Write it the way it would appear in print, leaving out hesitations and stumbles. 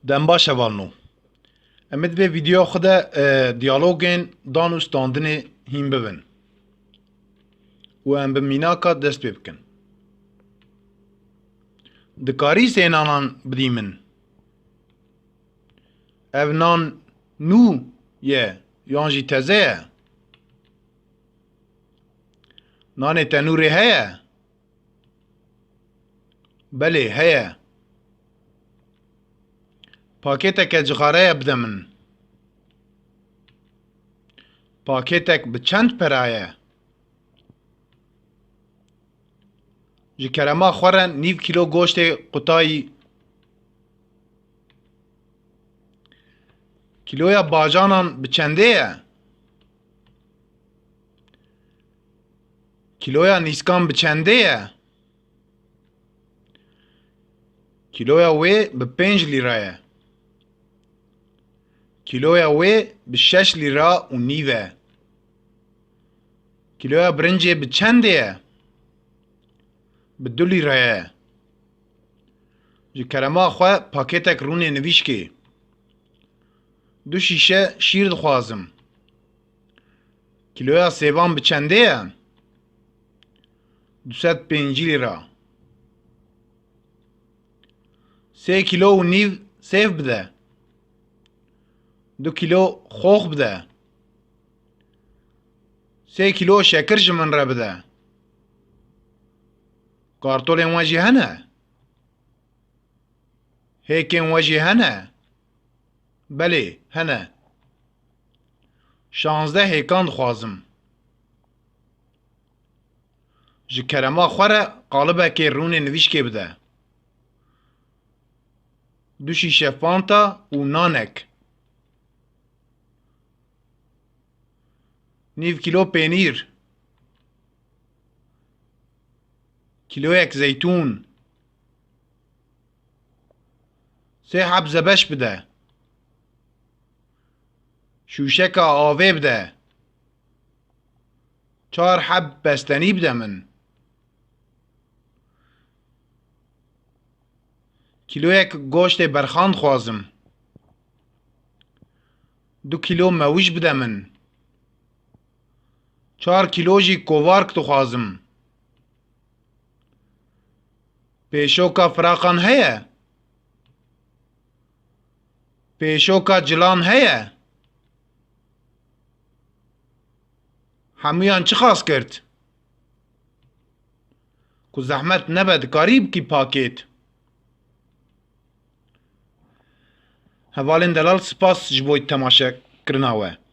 دم باشه والنو امید به ویدیو خود دیالوگین دان و ستاندن هیم ببین و ام به میناکا دست بکن دکاری سینانان بدیمن او نان نو یه یانجی تزه نان تنوری هیه بله هیه پاکتک جغاره بدمن پاکتک به چند پرایه جی کرما خورن 9 کیلو گوشت قطایی کیلویا باجانان به چنده کیلویا نیسکان به چنده کیلویا وی به 5 لیره کیلویا وی به 6 لیره و نیوه کیلویا برنجه به چنده به 2 لیره جی کرما خواه پاکتک رونه نویش که 2 شیشه شیر دخوازم کیلویا سیوان به چنده 205 لیره 3 کیلو و نیو سیف بده 2 کیلو خوخ بده 3 کیلو شکر جمن را بده کارتول واجی هنه هیکن واجی هنه بله هنه 16 هیکان خوازم جی کرما خوره قالبه که رونه نویش که بده 2 شیشه فانتا و نانک 9 کیلو پینیر کیلو یک زیتون 3 حب زبش بده شوشک آوه بده 4 حب بستنی بده من کیلو یک گوشت برخان خوازم 2 کیلو مویش بده من 4 کیلو جی کووارک تو خوازم پیشوکا فراقان هیه پیشوکا جلان هیه همیان چه خواست کرد که زحمت نبد قریب کی پاکت هوالین دلال سپاس جبوی تماشا کرناوه